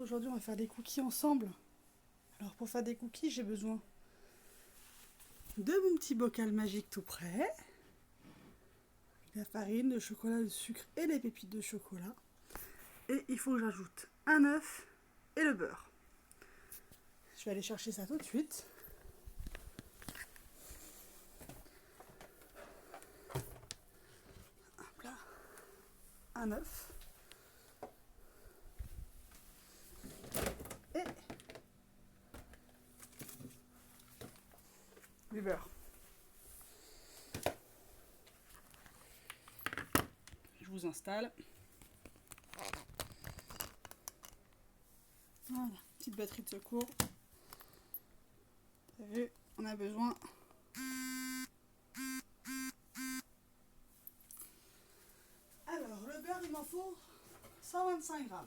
Aujourd'hui, on va faire des cookies ensemble. Alors, pour faire des cookies, j'ai besoin de mon petit bocal magique tout prêt, la farine, le chocolat, le sucre et les pépites de chocolat. Et il faut que j'ajoute un œuf et le beurre. Je vais aller chercher ça tout de suite. Hop là. Un œuf. Et du beurre. Je vous installe. Voilà, petite batterie de secours. Vous avez vu, on a besoin. Alors, le beurre, il m'en faut 125 grammes.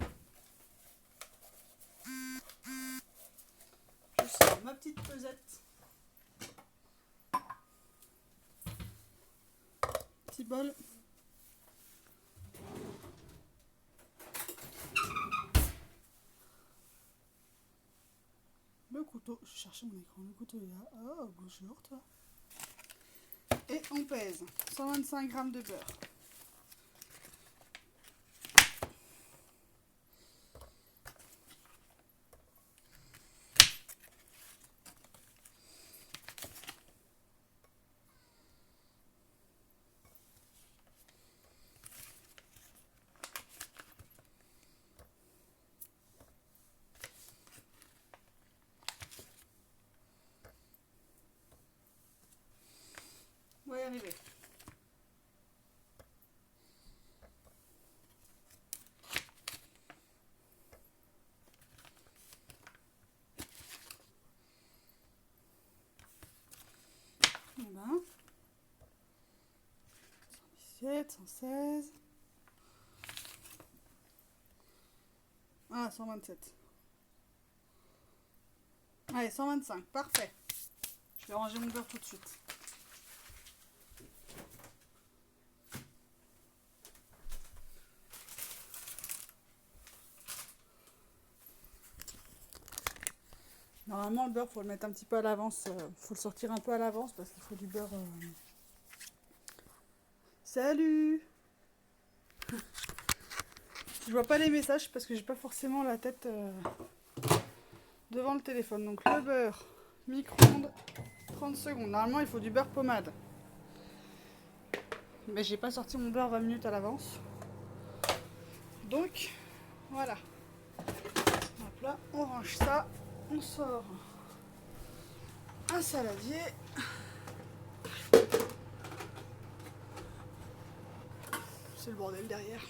Je sors ma petite pesette. Petit bol. Le couteau, je cherchais mon écran, le couteau est là. Oh, bonjour toi. Et on pèse 125 grammes de beurre. On va y arriver. Voilà. 117, 116. Ah, 127. Allez, 125, parfait. Je vais ranger mon beurre tout de suite. Normalement, le beurre, faut le mettre un petit peu à l'avance. Faut le sortir un peu à l'avance parce qu'il faut du beurre. Salut! Je vois pas les messages parce que j'ai pas forcément la tête devant le téléphone. Donc le beurre, micro-ondes, 30 secondes. Normalement, il faut du beurre pommade. Mais j'ai pas sorti mon beurre 20 minutes à l'avance. Donc, voilà. Hop là, on range ça. On sort un saladier. C'est le bordel derrière.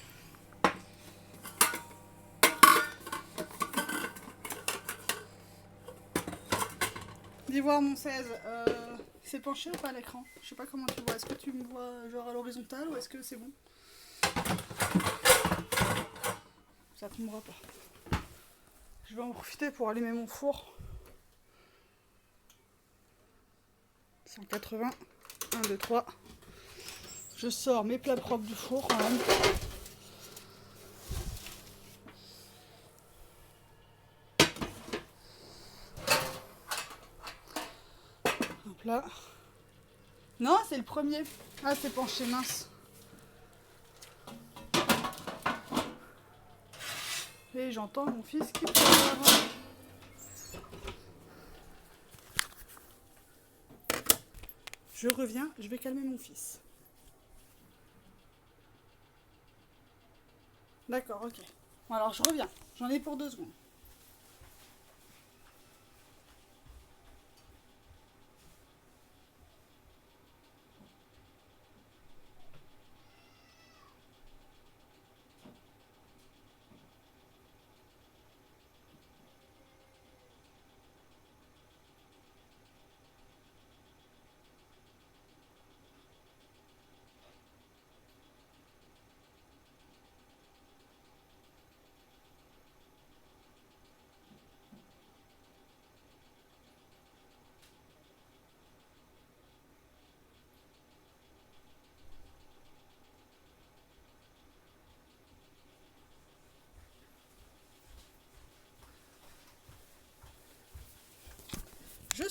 Dis voir mon 16. C'est penché ou pas à l'écran? Je sais pas comment tu vois. Est-ce que tu me vois genre à l'horizontale ou est-ce que c'est bon? Ça tombera pas. Je vais en profiter pour allumer mon four. 180. 1, 2, 3. Je sors mes plats propres du four quand même. Hop là. Non, c'est le premier. Ah, c'est penché, mince. Et j'entends mon fils qui pleure. Je reviens, je vais calmer mon fils. D'accord, ok. Bon, alors je reviens. J'en ai pour 2 secondes.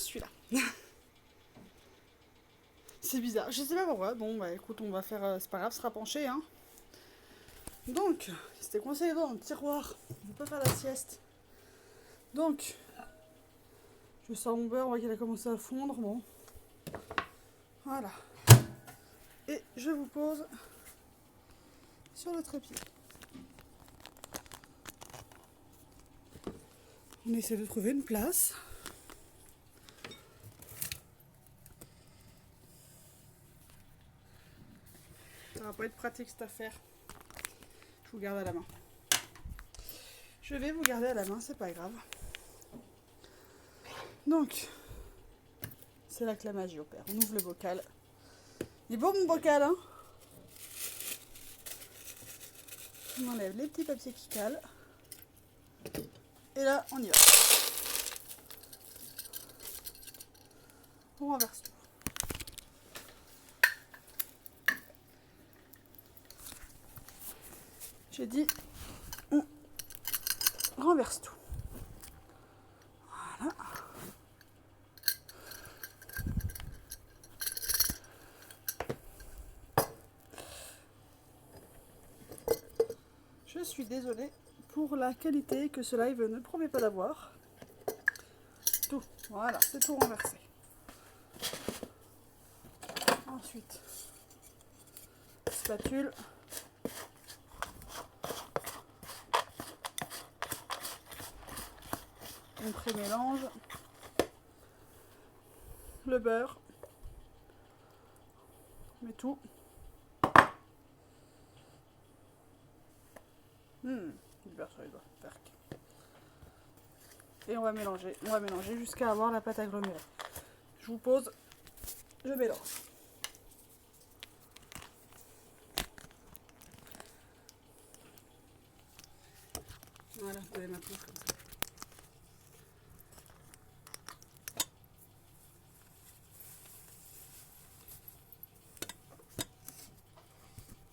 suis là. C'est bizarre, je sais pas pourquoi. Bon, bah écoute, on va faire. C'est pas grave, se penché, hein. Donc, c'était coincé dans le tiroir. On peut pas faire la sieste. Donc, je sors mon beurre, on voit qu'il a commencé à fondre. Bon. Voilà. Et je vous pose sur le trépied. On essaie de trouver une place. Ça va pas être pratique cette affaire. Je vous garde à la main. Je vais vous garder à la main, c'est pas grave. Donc, c'est là que la magie opère. On ouvre le bocal. Il est beau mon bocal, hein? On enlève les petits papiers qui calent. Et là, on y va. On renverse tout. J'ai dit, on renverse tout. Voilà. Je suis désolée pour la qualité que ce live ne promet pas d'avoir. Tout, voilà, c'est tout renversé. Ensuite, spatule. On pré-mélange. Le beurre. On met tout. Du beurre sur les doigts. Perc. Et on va mélanger jusqu'à avoir la pâte agglomérée. Je vous pose, je mélange. Voilà, vous avez ma peau comme ça.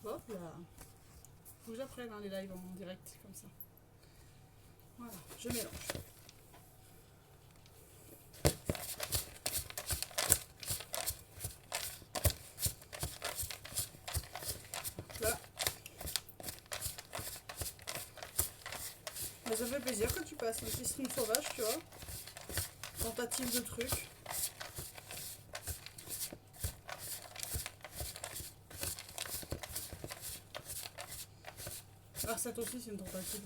Hop là. Faut que j'apprenne les lives en direct comme ça. Voilà, je mélange. Là. Mais ça fait plaisir quand tu passes un petit string sauvage, tu vois. Tentative de truc. Ah, ça aussi, c'est une tentative.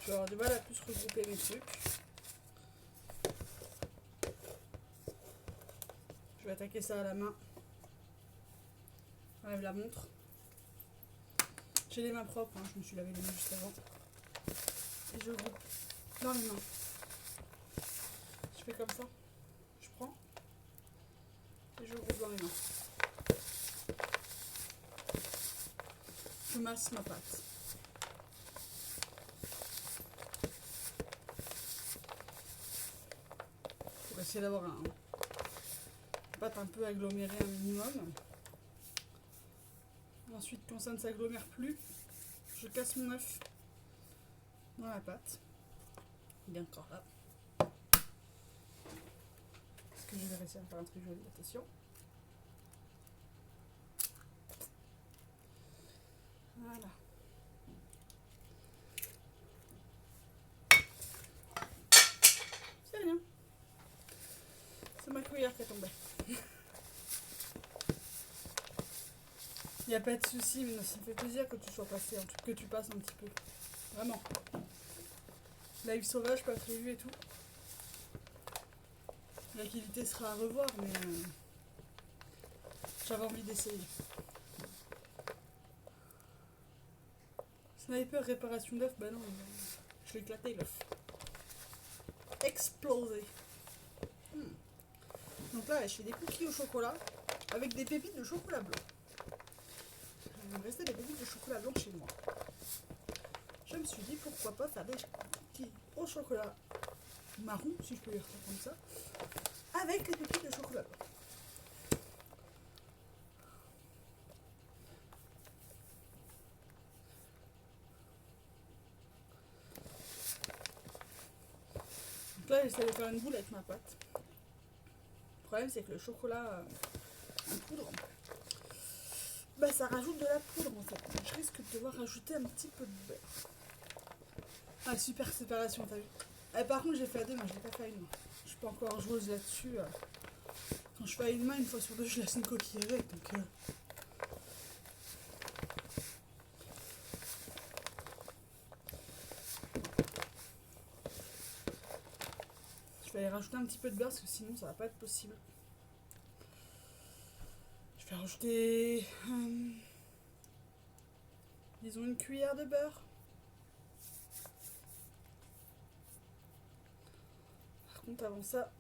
Je vais avoir du mal à plus regrouper mes trucs. Je vais attaquer ça à la main. J'enlève la montre. J'ai les mains propres, hein. Je me suis lavé les mains juste avant. Et je groupe dans les mains. Je fais comme ça. Je prends. Et je groupe dans les mains. Je masse ma pâte. Pour essayer d'avoir une pâte un peu agglomérée un minimum. Ensuite, quand ça ne s'agglomère plus, je casse mon œuf dans la pâte. Il est encore là. Est-ce que je vais réussir à faire un truc joli? Attention. Voilà. C'est rien. C'est ma cuillère qui est tombée. Il n'y a pas de souci, mais ça fait plaisir que tu sois passé, que tu passes un petit peu. Vraiment. Live sauvage, pas prévu et tout. La qualité sera à revoir, mais j'avais envie d'essayer. Sniper réparation d'œuf, bah non, je l'ai éclaté l'œuf. Explosé. Donc là, je fais des cookies au chocolat avec des pépites de chocolat blanc. Il me restait des pépites de chocolat blanc chez moi. Je me suis dit pourquoi pas faire des cookies au chocolat marron, si je peux dire ça comme ça, avec les pépites de chocolat blanc. Donc là, j'essaie de faire une boule avec ma pâte. Le problème, c'est que le chocolat en poudre, bah, ça rajoute de la poudre en fait. Donc, je risque de devoir rajouter un petit peu de beurre. Ah, super séparation, t'as vu. Par contre, j'ai fait à deux mains, je l'ai pas fait à une main. Je suis pas encore joueuse là-dessus. Quand je fais à une main, une fois sur deux, je laisse une coquille avec. Donc, je vais aller rajouter un petit peu de beurre parce que sinon, ça va pas être possible. Je vais rajouter, disons, une cuillère de beurre. Par contre, avant ça,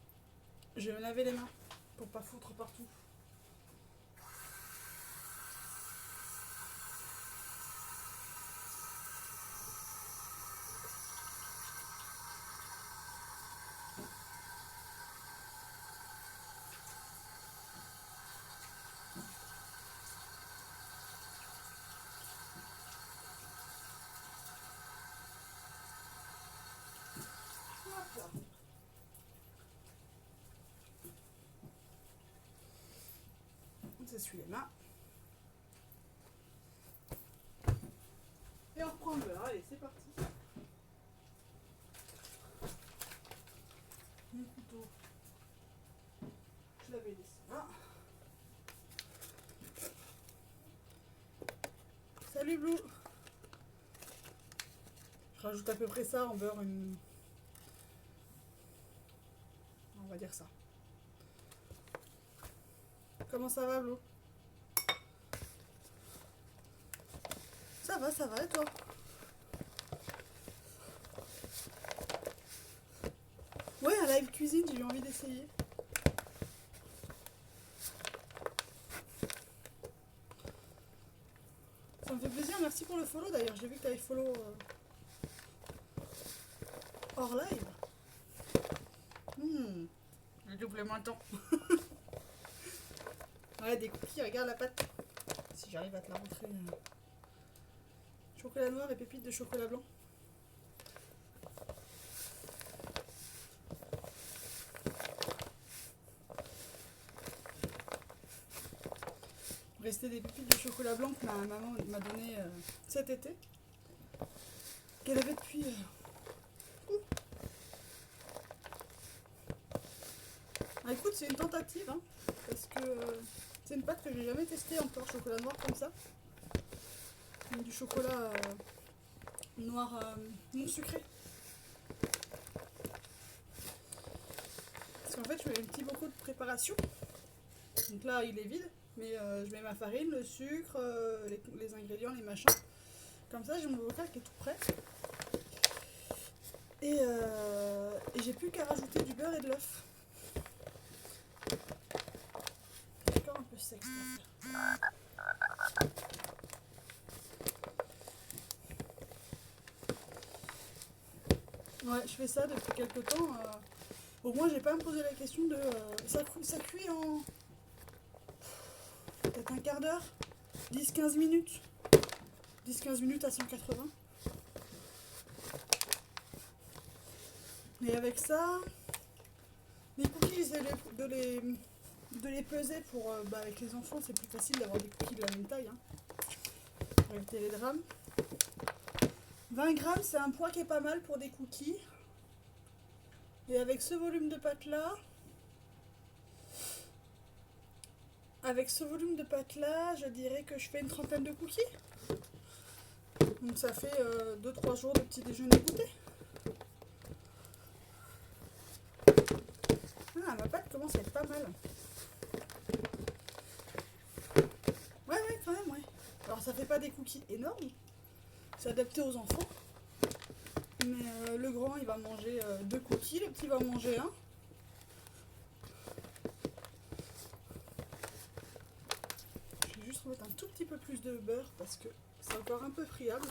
je vais me laver les mains pour pas foutre partout. Hop là. On s'essuie les mains. Et on reprend le beurre. Allez, c'est parti. Mon couteau. Je l'avais laissé là. Salut Blue. Je rajoute à peu près ça en beurre, on va dire ça. Comment ça va Blue? Ça va et toi? Ouais, un live cuisine, j'ai eu envie d'essayer. Ça me fait plaisir, merci pour le follow d'ailleurs. J'ai vu que tu avais follow hors live. J'ai doublé moins de temps. Ouais, des cookies, regarde la pâte. Si j'arrive à te la montrer. Chocolat noir et pépites de chocolat blanc. Restait des pépites de chocolat blanc que ma maman m'a donné cet été. Qu'elle avait depuis... Ah, écoute, c'est une tentative, hein, parce que c'est une pâte que j'ai jamais testée encore, chocolat noir comme ça. Du chocolat noir non sucré. Parce qu'en fait, je mets un petit beaucoup de préparation. Donc là, il est vide, mais je mets ma farine, le sucre, les ingrédients, les machins. Comme ça, j'ai mon bocal qui est tout prêt. Et j'ai plus qu'à rajouter du beurre et de l'œuf. C'est encore un peu sec cette affaire. Ouais, je fais ça depuis quelques temps. Au moins, j'ai pas à me poser la question de... ça cuit en... peut-être un quart d'heure, 10-15 minutes. 10-15 minutes à 180. Et avec ça, les cookies, j'essaie de les peser pour... avec les enfants, c'est plus facile d'avoir des cookies de la même taille. Hein. Pour éviter les drames. 20 grammes, c'est un poids qui est pas mal pour des cookies. Et avec ce volume de pâte là... je dirais que je fais une trentaine de cookies. Donc ça fait 2-3 jours de petit déjeuner goûter. Ah, ma pâte commence à être pas mal. Ouais, quand même, ouais. Alors ça fait pas des cookies énormes. C'est adapté aux enfants. Mais le grand, il va manger 2 cookies. Le petit va manger 1. Je vais juste remettre un tout petit peu plus de beurre parce que c'est encore un peu friable.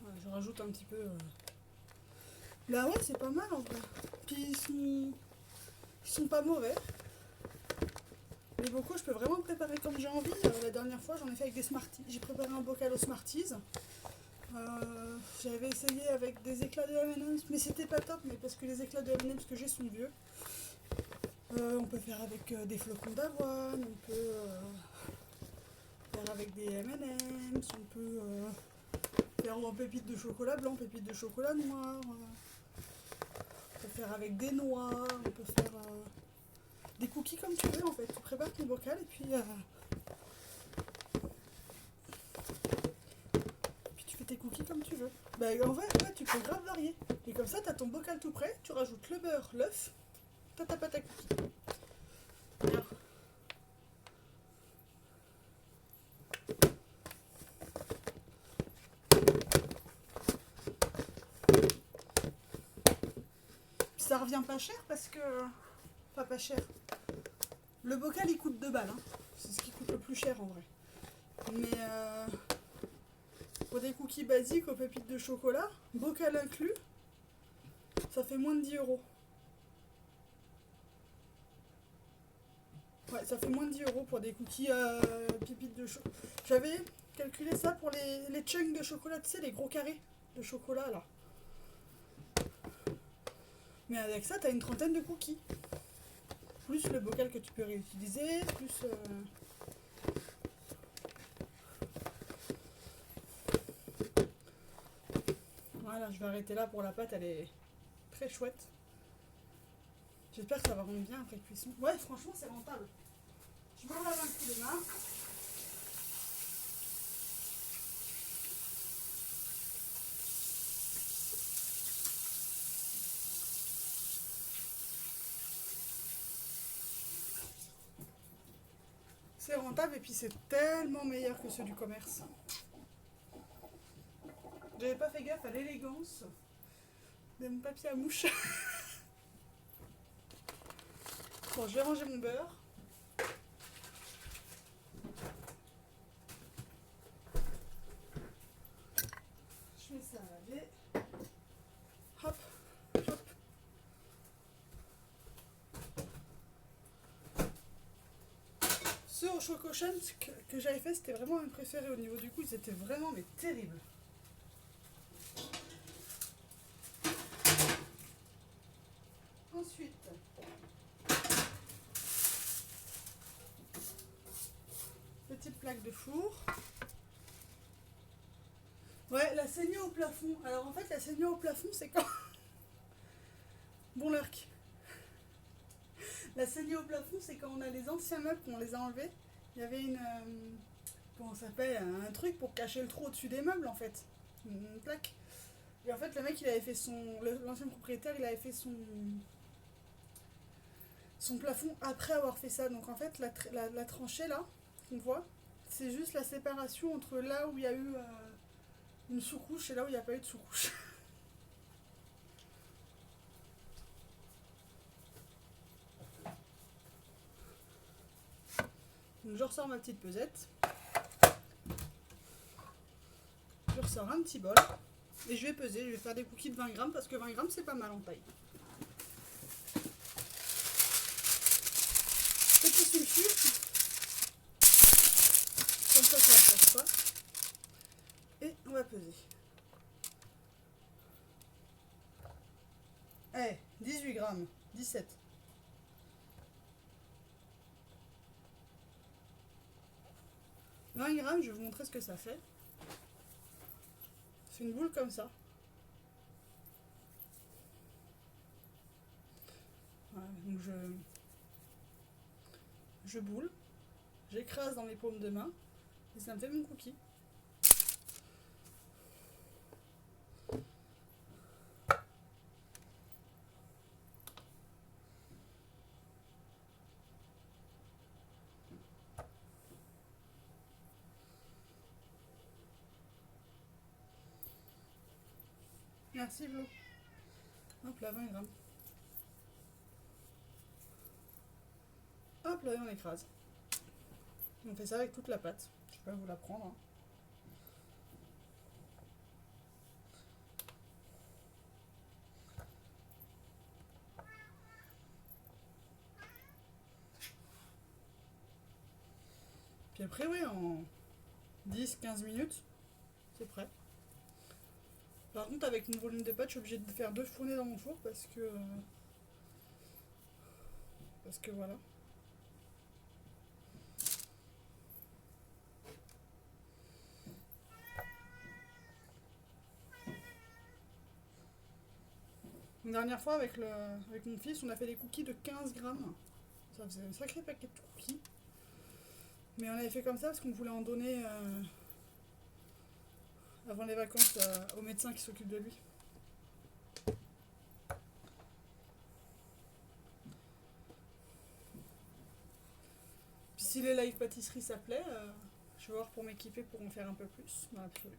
Voilà, je rajoute un petit peu... Là, ouais, c'est pas mal en vrai. Puis ils sont pas mauvais. Les bocaux, je peux vraiment préparer comme j'ai envie. La dernière fois, j'en ai fait avec des Smarties. J'ai préparé un bocal aux Smarties. J'avais essayé avec des éclats de M&M's, mais c'était pas top, mais parce que les éclats de M&M's que j'ai sont vieux. On peut faire avec des flocons d'avoine, on peut faire avec des M&M's, on peut faire en pépites de chocolat blanc, pépites de chocolat noir. On peut faire avec des noix, on peut faire des cookies comme tu veux en fait. Tu prépares ton bocal et puis tu fais tes cookies comme tu veux. Bah, en vrai, ouais, tu peux grave varier. Et comme ça, t'as ton bocal tout prêt, tu rajoutes le beurre, l'œuf, t'as ta pâte à cookies. Alors, ça revient pas cher parce que... Enfin, pas cher. Le bocal, il coûte 2 balles. Hein. C'est ce qui coûte le plus cher en vrai. Mais pour des cookies basiques aux pépites de chocolat, bocal inclus, ça fait moins de 10 euros. Ouais, ça fait moins de 10 euros pour des cookies pépites de chocolat. J'avais calculé ça pour les chunks de chocolat, tu sais, les gros carrés de chocolat là. Mais avec ça, t'as une trentaine de cookies. Plus le bocal que tu peux réutiliser, plus... Voilà, je vais arrêter là pour la pâte, elle est très chouette. J'espère que ça va rendre bien après cuisson. Ouais, franchement, c'est rentable. Je me lave un coup les mains. C'est rentable et puis c'est tellement meilleur que ceux du commerce. J'avais pas fait gaffe à l'élégance de mon papier à mouche. Bon, je vais ranger mon beurre. Je mets ça à laver. Hop, hop. Ceux au Choco Chunks que j'avais fait, c'était vraiment mes préférés au niveau du goût. Ils étaient vraiment mais terribles. Ensuite, petite plaque de four. Ouais, la saignée au plafond. Alors en fait, la saignée au plafond, c'est quand... Bon lurk. La saignée au plafond, c'est quand on a les anciens meubles, qu'on les a enlevés. Il y avait une... comment ça s'appelle, un truc pour cacher le trou au-dessus des meubles en fait. Une plaque. Et en fait, le mec, il avait fait l'ancien propriétaire, il avait fait son plafond après avoir fait ça. Donc en fait, la tranchée là, qu'on voit, c'est juste la séparation entre là où il y a eu une sous-couche et là où il n'y a pas eu de sous-couche. Donc je ressors ma petite pesette. Je ressors un petit bol. Et je vais peser, je vais faire des cookies de 20 grammes parce que 20 grammes c'est pas mal en taille. Petit sulfure. Comme ça ne passe pas. Et on va peser. Eh, 18 grammes. 17. « 20 grammes, je vais vous montrer ce que ça fait. C'est une boule comme ça. Voilà, donc je boule, j'écrase dans mes paumes de main et ça me fait mon cookie. Merci Flo. Hop là, 20 grammes. Hop là, on écrase. On fait ça avec toute la pâte. Je vais pas vous la prendre. Hein. Puis après, oui, en 10-15 minutes, c'est prêt. Par contre, avec mon volume de pâte, je suis obligée de faire 2 fournées dans mon four parce que voilà. Une dernière fois, avec mon fils, on a fait des cookies de 15 grammes. Ça faisait un sacré paquet de cookies. Mais on avait fait comme ça parce qu'on voulait en donner avant les vacances au médecin qui s'occupe de lui. Puis si les live pâtisseries ça plaît, je vais voir pour m'équiper pour en faire un peu plus dans l'absolu.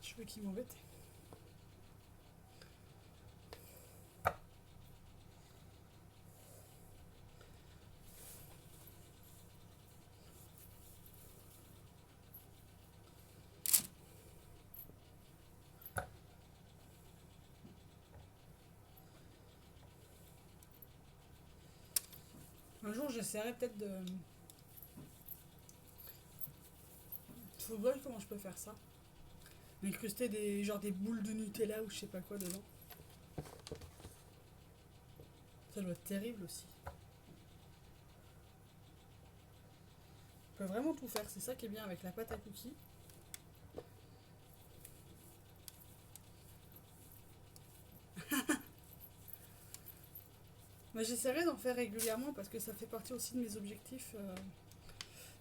Je veux qu'il m'embête. Un jour, j'essaierai peut-être de... Faut voir comment je peux faire ça. Incruster des boules de Nutella ou je sais pas quoi dedans. Ça doit être terrible aussi. On peut vraiment tout faire, c'est ça qui est bien avec la pâte à cookies. Mais j'essaierai d'en faire régulièrement parce que ça fait partie aussi de mes objectifs.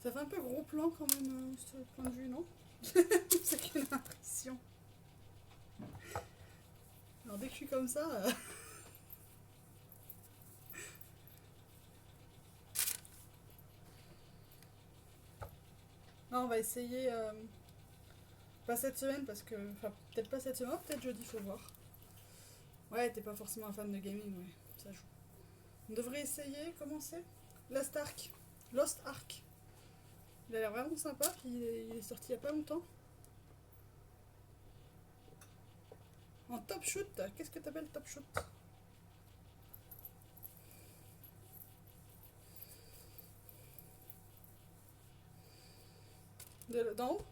Ça fait un peu gros plan quand même, ce point de vue, non? C'est qu'une impression. Alors dès que je suis comme ça... Non, on va essayer... Pas cette semaine parce que... Enfin, peut-être pas cette semaine, peut-être jeudi, faut voir. Ouais, t'es pas forcément un fan de gaming, ouais, ça joue. On devrait essayer, comment c'est? Lost Ark. Lost Ark. Il a l'air vraiment sympa, puis il est sorti il y a pas longtemps. En top shoot, qu'est-ce que t'appelles top shoot? D'en haut?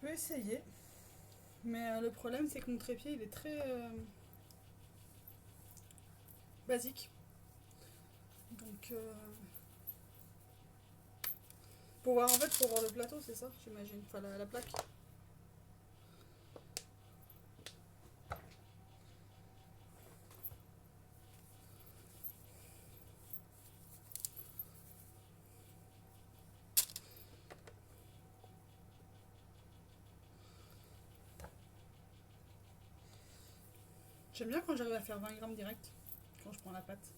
Je peux essayer. Mais le problème, c'est que mon trépied, il est très basique. Donc, pour voir, en fait, pour voir le plateau, c'est ça, j'imagine. Enfin, la plaque. J'aime bien quand j'arrive à faire 20 grammes direct, quand je prends la pâte.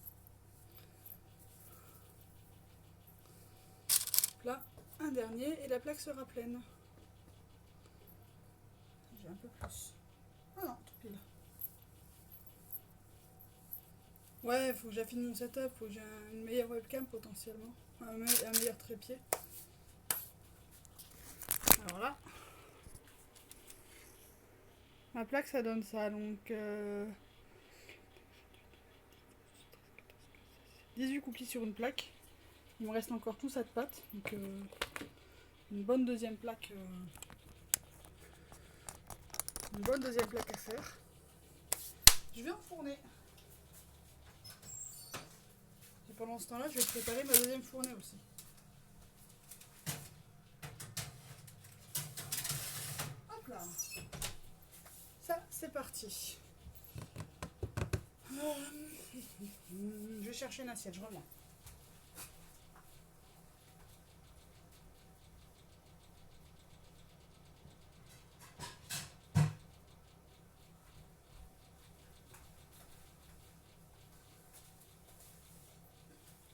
Là, un dernier, et la plaque sera pleine. J'ai un peu plus. Ah non, tout pile. Ouais, faut que j'affine mon setup, faut que j'ai une meilleure webcam potentiellement. Un meilleur trépied. Alors là, ma plaque ça donne ça, donc 18 cookies sur une plaque. Il me reste encore tout ça de pâte, donc une bonne deuxième plaque. Une bonne deuxième plaque à faire. Je vais enfourner. Et pendant ce temps-là, je vais préparer ma deuxième fournée aussi. c'est parti. Je vais chercher une assiette, je reviens.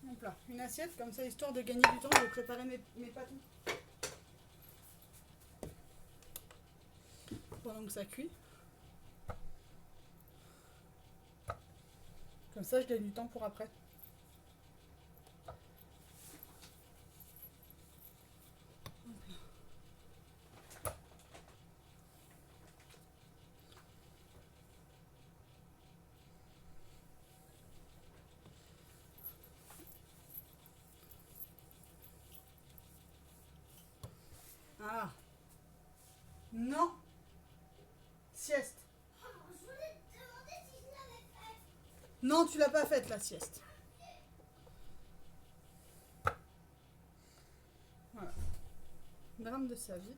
Hop là, une assiette, comme ça, histoire de gagner du temps, je vais préparer mes pâtons. Pendant que ça cuit. Comme ça, je gagne du temps pour après. Ah. Non. Sieste. Je voulais te demander si je l'avais fait. Non, tu l'as pas faite la sieste. Voilà. Drame de sa vie.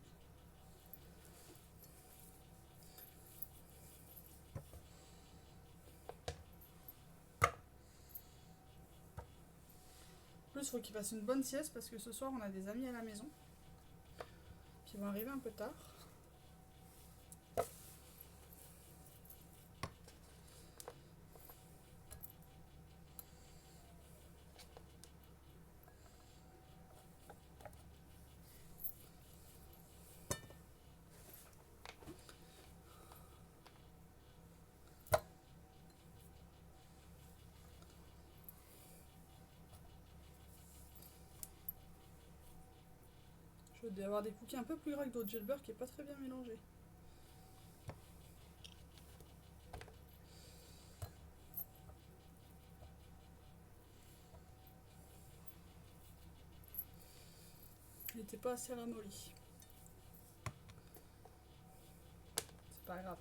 En plus, il faut qu'il fasse une bonne sieste parce que ce soir, on a des amis à la maison. Qui vont arriver un peu tard. Je vais avoir des cookies un peu plus gras que d'autres. J'ai le beurre qui est pas très bien mélangé. Il n'était pas assez ramolli. C'est pas grave.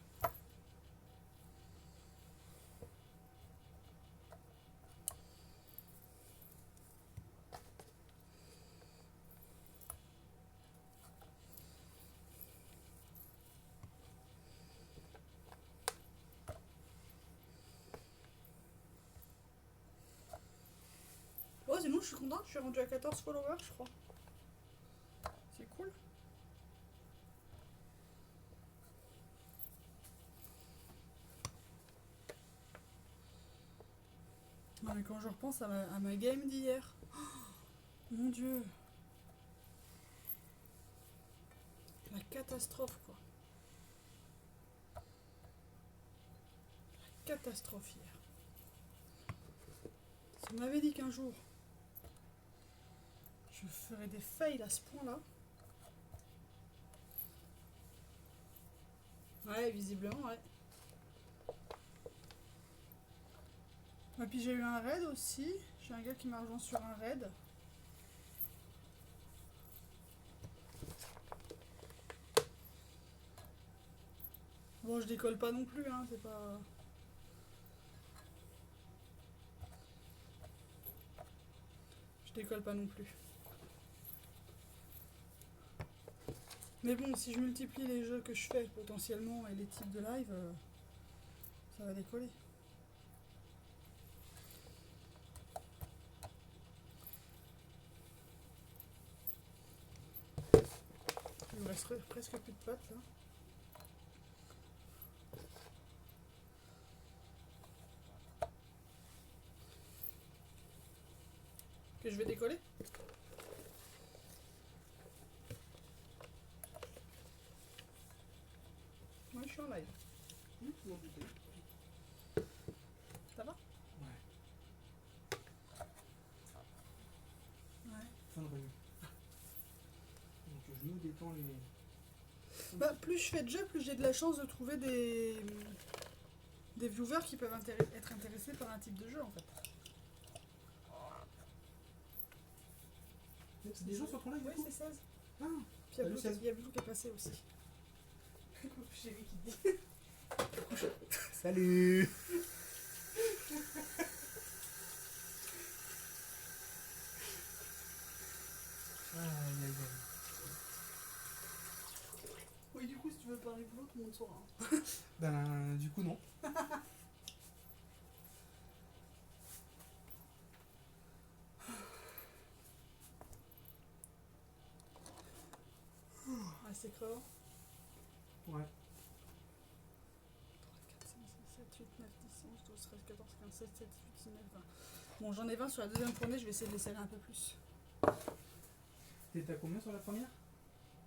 Oh, sinon, je suis contente. Je suis rendue à 14 followers, je crois. C'est cool. Non, mais quand je repense à ma game d'hier, oh, mon Dieu, la catastrophe quoi. La catastrophe hier. Si on m'avait dit qu'un jour je ferais des fails à ce point-là. Ouais, visiblement, ouais. Et puis j'ai eu un raid aussi. J'ai un gars qui m'a rejoint sur un raid. Bon, je décolle pas non plus, hein, c'est pas... Je décolle pas non plus. Mais bon, si je multiplie les jeux que je fais potentiellement et les types de live, ça va décoller. Il me reste presque plus de pâtes là. Que je vais décoller. Moi je suis en live. Ça va? Ouais. Fin de réunion. Donc je nous détends les... Bah, plus je fais de jeux, plus j'ai de la chance de trouver des viewers qui peuvent être intéressés par un type de jeu en fait. C'est des gens sur ton live? Oui, c'est 16. Ah, Puis il y a Blue qui est passé aussi. Coucou chérie qui dit. salut. Oui, du coup, si tu veux parler du boulot, tout le monde saura. Ben, du coup, non. Ah, c'est crevant. Ouais. 4, 5, 6, 7, 8, 9, 10, 11, 12, 13, 14, 15, 16, 17, 18, 19, 20. Bon, j'en ai 20 sur la deuxième fournée, je vais essayer de les serrer un peu plus. T'es à combien sur la première?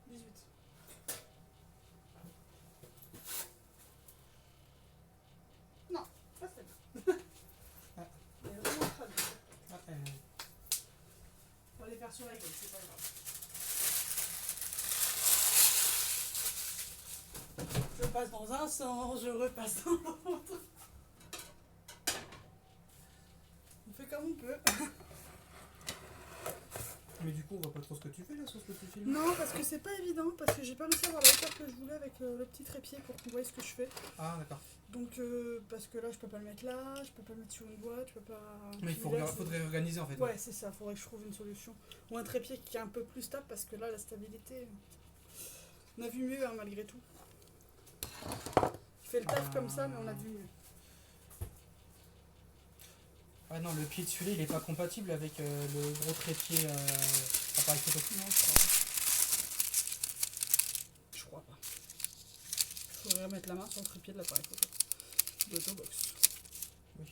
18. Non, pas celle-là. Ah. Elle est vraiment crade. Ah, On va les faire sur la gueule, c'est pas grave. Je passe dans un sens, je repasse dans l'autre. On fait comme on peut. Mais du coup, on voit pas trop ce que tu fais là sur ce petit film. Non, parce que c'est pas évident, parce que j'ai pas réussi à avoir la hauteur que je voulais avec le petit trépied pour qu'on voie ce que je fais. Ah, d'accord. Donc, parce que là, je peux pas le mettre là, je peux pas le mettre sur une boîte, je peux pas. Mais il Puis là, c'est- faudrait organiser en fait. Ouais, c'est ça, faudrait que je trouve une solution. Ou un trépied qui est un peu plus stable, parce que là, la stabilité. On a vu mieux, hein, malgré tout. Je fais le taf comme ça, mais on a vu mieux. Ah non, le pied de celui-là, il est pas compatible avec le gros trépied appareil photo. Non, je crois pas. Il faudrait mettre la main sur le trépied de l'appareil photo. D'autobox. Oui.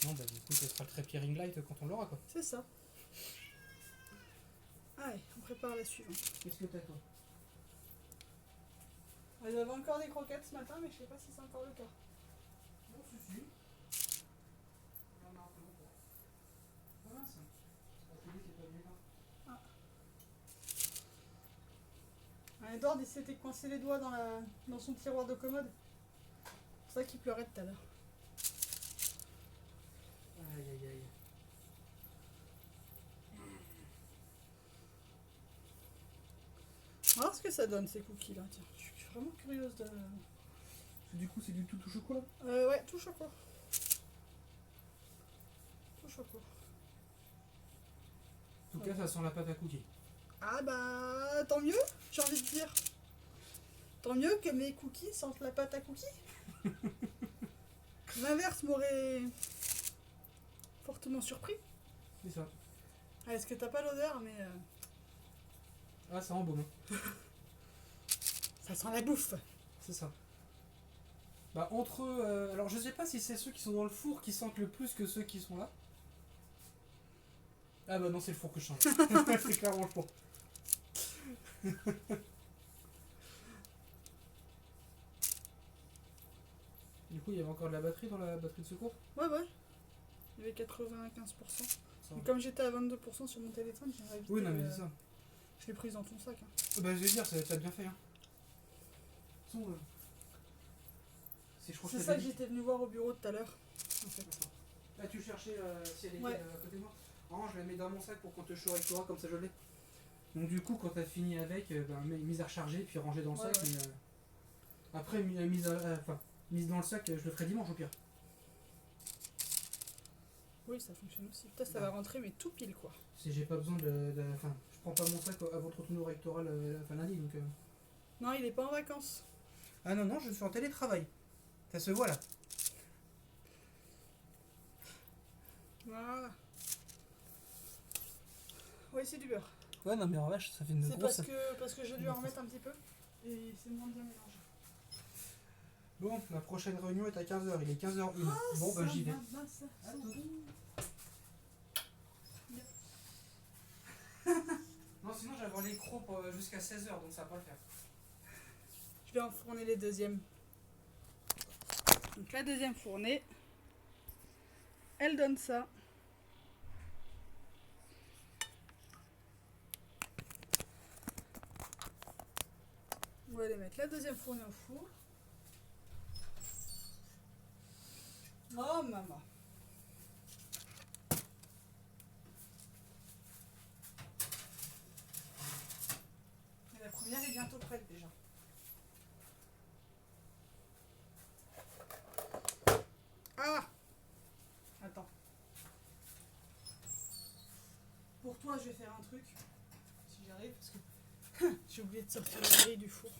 Non, bah du coup, ce sera le trépied ring light quand on l'aura quoi. C'est ça. Allez, on prépare la suivante. Qu'est-ce que t'as toi? J'avais encore des croquettes ce matin, mais je sais pas si c'est encore le cas. Non, si. On en a un peu beaucoup. Ah mince. La télé, c'est pas bien là. Edward, il s'était coincé les doigts dans son tiroir de commode. C'est ça qu'il pleurait tout à l'heure. Aïe aïe aïe. On va voir ce que ça donne ces cookies là. Tiens, je suis vraiment curieuse de. Du coup, c'est du tout au chocolat. Ouais, tout chocolat. Tout chocolat. En tout cas, ça sent la pâte à cookies. Ah bah, tant mieux, j'ai envie de dire. Tant mieux que mes cookies sentent la pâte à cookies. L'inverse m'aurait fortement surpris. C'est ça. Ah, est-ce que t'as pas l'odeur, mais Ah, ça embaume. ça sent la bouffe. C'est ça. Bah, entre alors, je sais pas si c'est ceux qui sont dans le four qui sentent le plus que ceux qui sont là. Ah, bah non, c'est le four que je sens. C'est clairement le four. Du coup, il y avait encore de la batterie dans la batterie de secours. Ouais, ouais. Il y avait 95%. Ça Mais va. comme j'étais à 22% sur mon téléphone, j'ai évité. Oui, non, mais c'est ça. Je l'ai prise dans ton sac. Hein. Bah, je vais dire, ça bien fait. Hein. De toute façon, je crois C'est je ça que t'avais dit. j'étais venu voir au bureau tout à l'heure. En fait. D'accord. Là, tu cherchais si elle était Ouais. à côté de moi. Non, je la mets dans mon sac pour qu'on te chaud avec toi, comme ça je l'ai. Donc, du coup, quand t'as fini avec, mise à recharger, puis ranger dans le Ouais, sac. ouais. Mais, après, mise dans le sac, je le ferai dimanche au pire. Oui, ça fonctionne aussi. Putain, ça Ouais. va rentrer, mais tout pile quoi. Si j'ai pas besoin enfin, je prends pas mon sac avant votre retour rectoral lundi. Donc, Non, il est pas en vacances. Ah non, non, je suis en télétravail. Ça se voit là. Voilà. Oui, c'est du beurre. Ouais, non, mais en vache, ça fait une C'est parce que j'ai dû en remettre un petit peu. Et c'est moins bien mélangé. Bon, la prochaine réunion est à 15h, il est 15h01. Bon, bah j'y vais. À tout. Non, sinon j'avais l'écro jusqu'à 16h, donc ça va pas le faire. Je vais enfourner les deuxièmes. Donc la deuxième fournée, elle donne ça. On va aller mettre la deuxième fournée au four. Oh maman. Et la première est bientôt prête déjà. Ah! Attends. Pour toi, je vais faire un truc. Si j'arrive, parce que j'ai oublié de sortir la grille du four.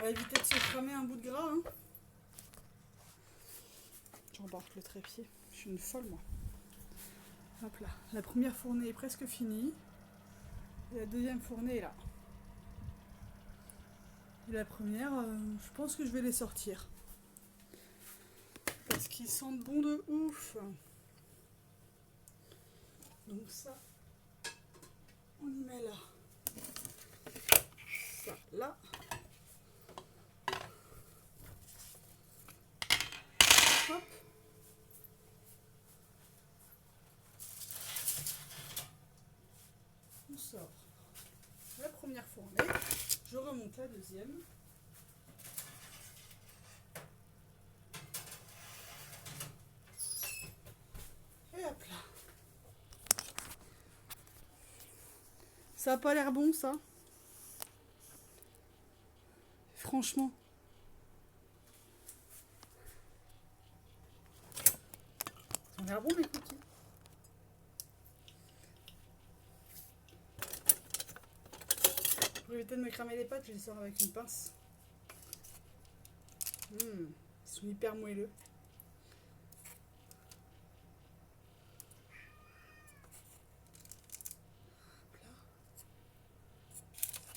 va éviter de se cramer un bout de gras. Hein. J'embarque le trépied. Je suis une folle, moi. Hop là. La première fournée est presque finie. Et la deuxième fournée est là. Et la première, je pense que je vais les sortir. Parce qu'ils sentent bon de ouf. Donc ça, on y met là. Ça, là. Hop. On sort la première fournée. Je remonte la deuxième. Et hop là. Ça a pas l'air bon, ça. Franchement. Ça a l'air bon, mes cookies. Pour éviter de me cramer les pattes, je les sors avec une pince. Ils sont hyper moelleux.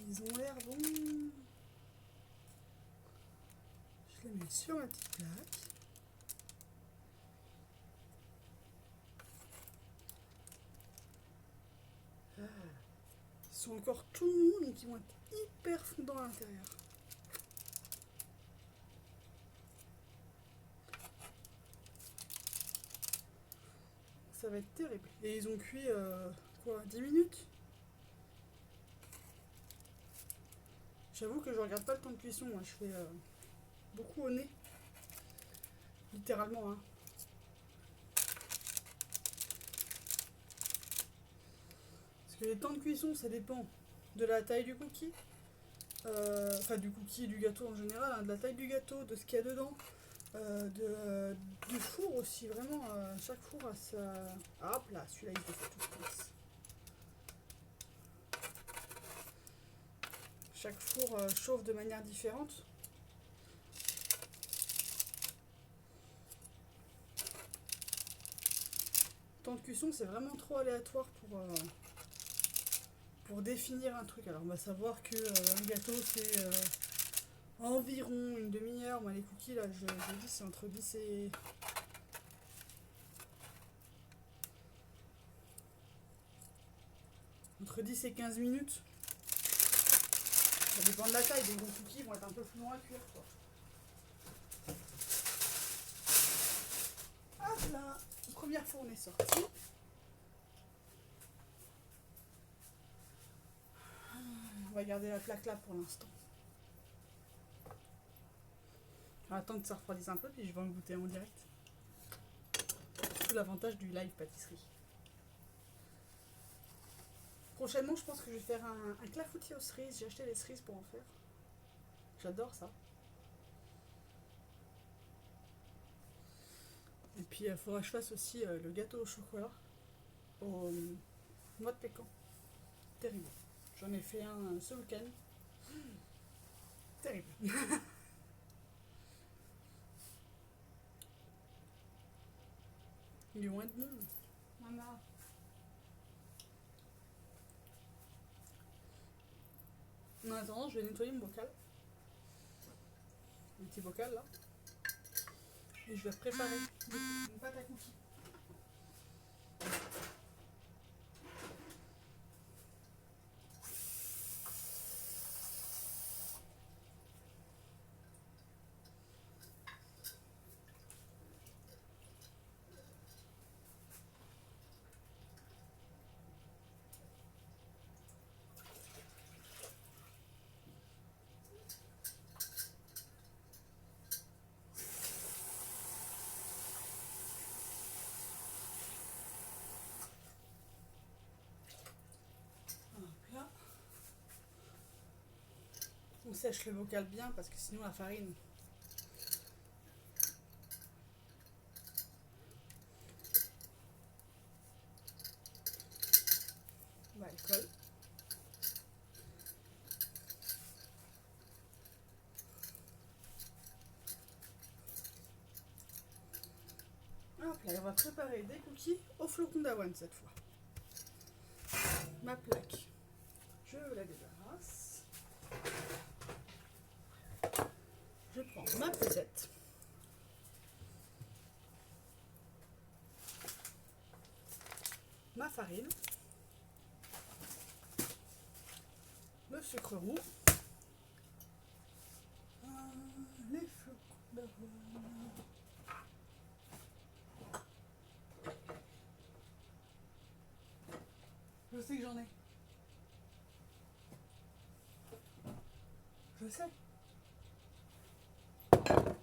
Ils ont l'air bons. Je les mets sur ma petite plaque. Ils sont encore tout mous, donc ils vont être hyper fondants à l'intérieur. Ça va être terrible. Et ils ont cuit, quoi, 10 minutes? J'avoue que je regarde pas le temps de cuisson, moi je fais beaucoup au nez. Littéralement, hein. Parce que les temps de cuisson, ça dépend de la taille du cookie. Enfin du cookie et du gâteau en général, hein, de la taille du gâteau, de ce qu'il y a dedans, du four aussi, vraiment, chaque four a sa... Ah, hop là, celui-là il fait tout, je pense. Chaque four chauffe de manière différente. Temps de cuisson, c'est vraiment trop aléatoire pour définir un truc. Alors on va savoir que un gâteau c'est environ une demi-heure. Moi les cookies là, je dis c'est entre 10 et... Entre 10 et 15 minutes. Ça dépend de la taille, des gros cookies vont être un peu plus longs à cuire, quoi. Hop là, première fournée sortie. On va garder la plaque là pour l'instant. On va attendre que ça refroidisse un peu, puis je vais en goûter en direct. C'est tout l'avantage du live pâtisserie. Prochainement, je pense que je vais faire un clafoutis aux cerises. J'ai acheté les cerises pour en faire. J'adore ça. Et puis, il faudra que je fasse aussi le gâteau au chocolat au noix de pécan. Terrible. J'en ai fait un ce week-end. Terrible. Ils vont être bons. Maman. En attendant, je vais nettoyer mon bocal. Un petit bocal là. Et je vais préparer une pâte à cookies. Hop là. On sèche le bocal bien parce que sinon la farine. Bah, elle colle. Allez, on va préparer des cookies au flocon d'avoine cette fois. Ma plaque, je la débarrasse. Je prends ma pesette. Ma farine. Le sucre roux. Les flocons d'avoine. Je sais que j'en ai. Je sais.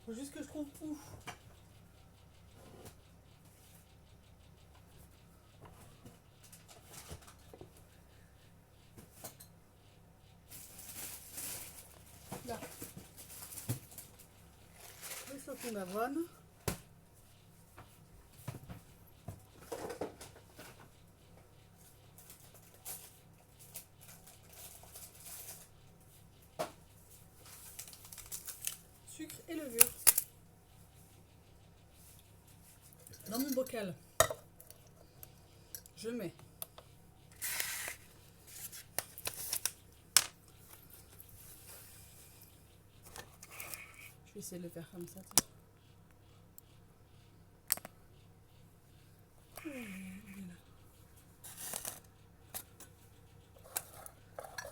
Faut juste que je trouve où. Là. Les flocons d'avoine. Sucre et levure. Dans mon bocal, je mets je vais essayer de le faire comme ça.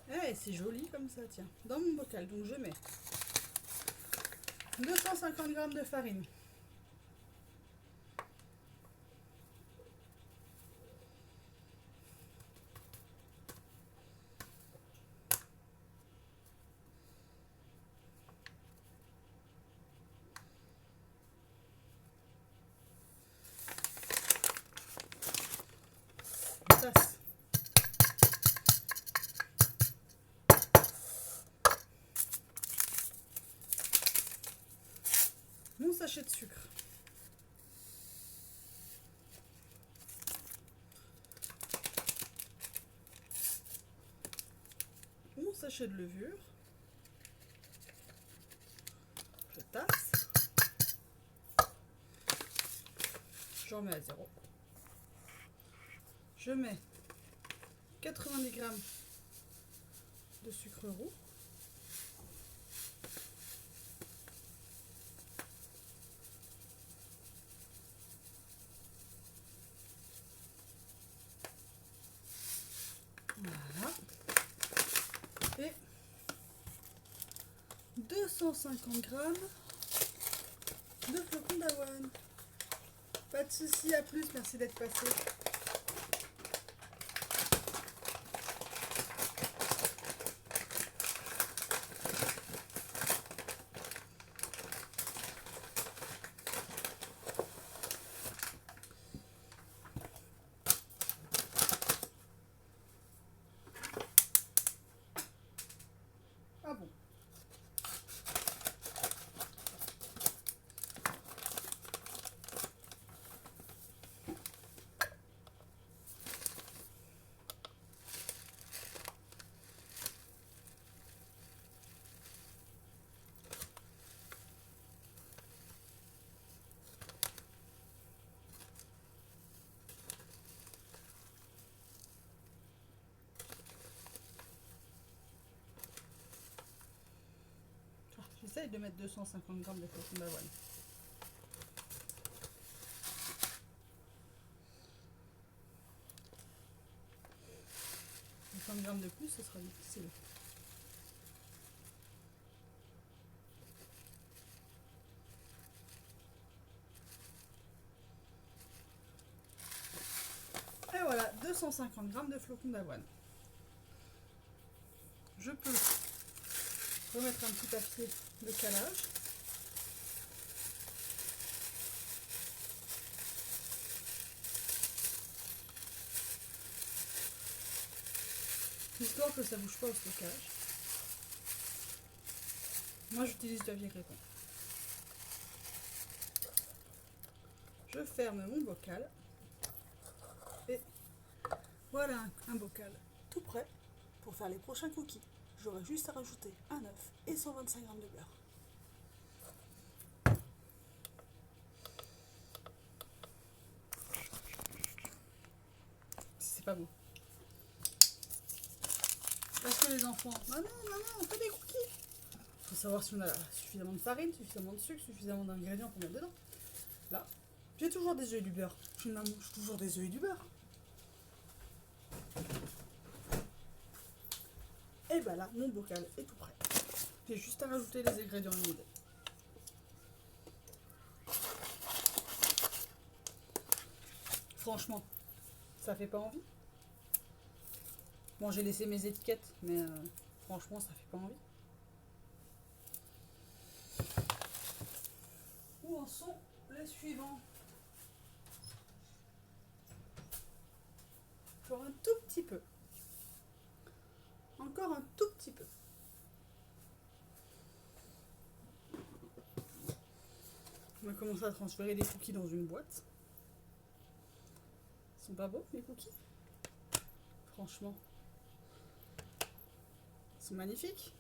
Eh, c'est joli comme ça, tiens. Dans mon bocal, donc je mets 250 g de farine. Une tasse. Mon sachet de sucre. Mon sachet de levure. Je tasse. Je remets à zéro. Je mets 90 g de sucre roux. Voilà. Et 250 g de flocons d'avoine. Pas de soucis, à plus, merci d'être passé. Ah bon. J'essaye de mettre 250 g de flocons d'avoine. G de plus, ce sera difficile. Et voilà, 250 g de flocons d'avoine. Je peux remettre un petit papier de calage. Histoire que ça ne bouge pas au stockage. Moi j'utilise du papier crépon. Je ferme mon bocal. Et voilà un bocal tout prêt pour faire les prochains cookies. J'aurai juste à rajouter un œuf et 125 g de beurre. pas beau. Parce que les enfants, maman, on fait des cookies. Il faut savoir si on a suffisamment de farine, suffisamment de sucre, suffisamment d'ingrédients pour mettre dedans. Là, j'ai toujours des œufs et du beurre. Je suis une maman, j'ai toujours des œufs et du beurre. Et bah là, mon bocal est tout prêt. J'ai juste à rajouter les ingrédients humides. Franchement, ça fait pas envie. Bon, j'ai laissé mes étiquettes, mais franchement, ça fait pas envie. Où en sont les suivants? Encore un tout petit peu. Encore un tout petit peu. On va commencer à transférer les cookies dans une boîte. Ils sont pas beaux, les cookies? Franchement. Ils sont magnifiques.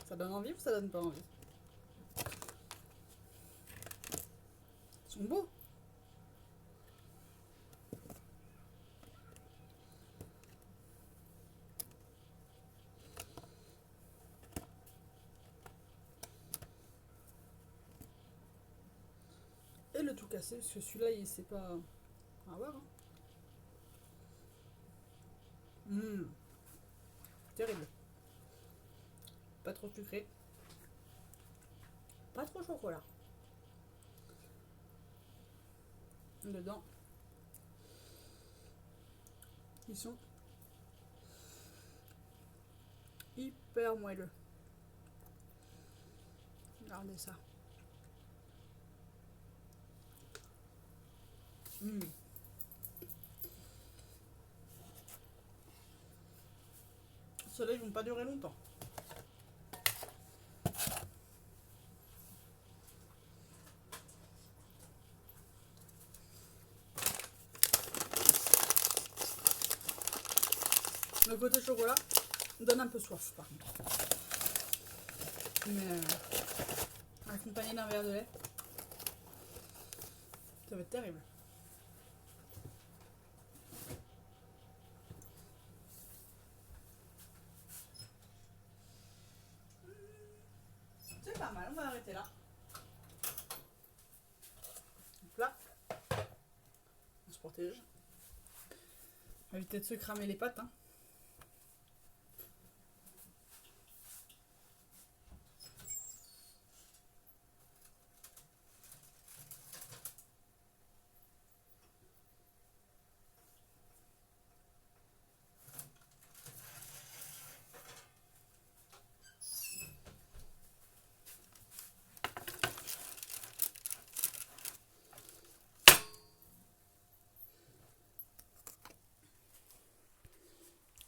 Ça donne envie ou ça donne pas envie? Ils sont beaux. Et le tout cassé, parce que celui-là, il sait pas... On va voir. Hein. Terrible. Pas trop sucré. Pas trop chocolat. Dedans, ils sont hyper moelleux. Regardez ça. Ceux-là, ils vont pas durer longtemps. Le côté chocolat donne un peu soif par contre. Mais accompagné d'un verre de lait, ça va être terrible. C'est pas mal, on va arrêter là. Donc là, on se protège. On va éviter de se cramer les pattes. Hein.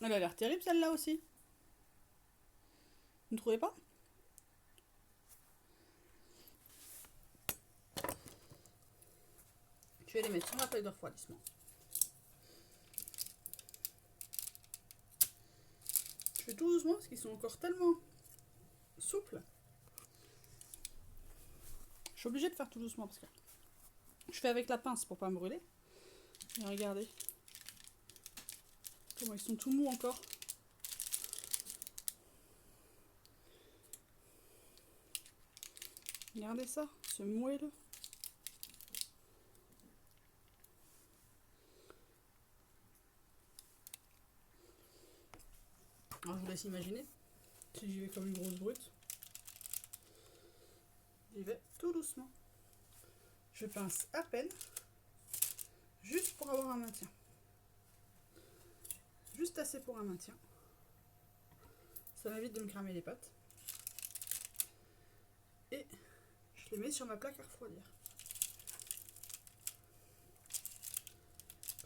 Elle a l'air terrible celle-là aussi. Vous ne trouvez pas? Je vais les mettre sur la plaque de refroidissement. Je fais tout doucement parce qu'ils sont encore tellement souples. Je suis obligée de faire tout doucement parce que je fais avec la pince pour pas me brûler. Et regardez comment ils sont tout mous encore. Regardez ça, ce moelleux. Alors je vous laisse imaginer, si j'y vais comme une grosse brute, j'y vais tout doucement. Je pince à peine, juste pour avoir un maintien. Juste assez pour un maintien. Ça m'évite de me cramer les pattes. Et je les mets sur ma plaque à refroidir.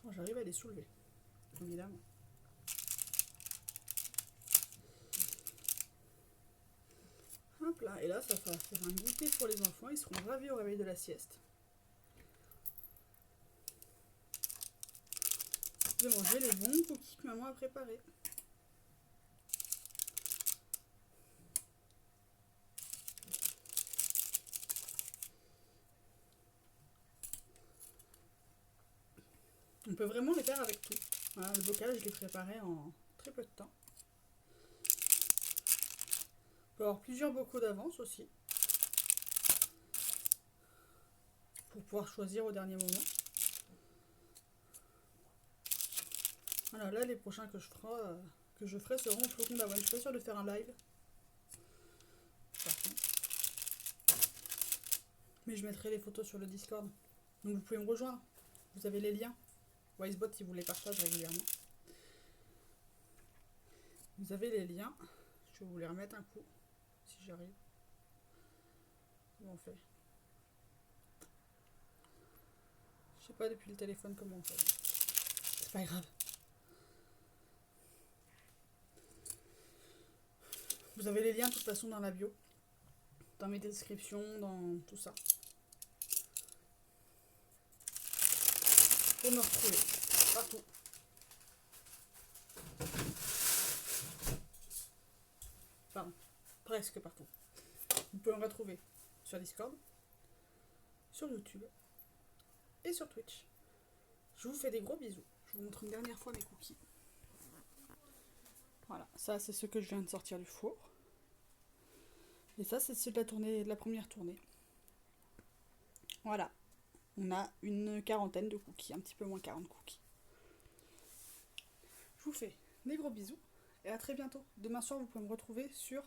Quand j'arrive à les soulever, évidemment. Hop là, et là ça va faire un goûter pour les enfants, ils seront ravis au réveil de la sieste. De manger les bons cookies que maman a préparés. On peut vraiment les faire avec tout. Voilà, le bocal, je l'ai préparé en très peu de temps. On peut avoir plusieurs bocaux d'avance aussi. Pour pouvoir choisir au dernier moment. Voilà, là les prochains que je ferai seront au flocon d'avoine. Je suis pas sûre de faire un live. Par contre. Mais je mettrai les photos sur le Discord. Donc vous pouvez me rejoindre. Vous avez les liens. Wisebot si vous les partagez régulièrement. Vous avez les liens. Je vais vous les remettre un coup. Si j'arrive. Comment on fait? Je sais pas depuis le téléphone comment on fait. C'est pas grave. Vous avez les liens de toute façon dans la bio. Dans mes descriptions, dans tout ça. Pour me retrouver partout. Pardon, presque partout. Vous pouvez me retrouver sur Discord, sur YouTube et sur Twitch. Je vous fais des gros bisous. Je vous montre une dernière fois mes cookies. Voilà, ça c'est ce que je viens de sortir du four. Et ça c'est ceux de la première tournée. Voilà. On a une quarantaine de cookies, un petit peu moins 40 cookies. Je vous fais des gros bisous et à très bientôt. Demain soir, vous pouvez me retrouver sur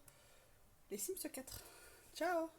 les Sims 4. Ciao!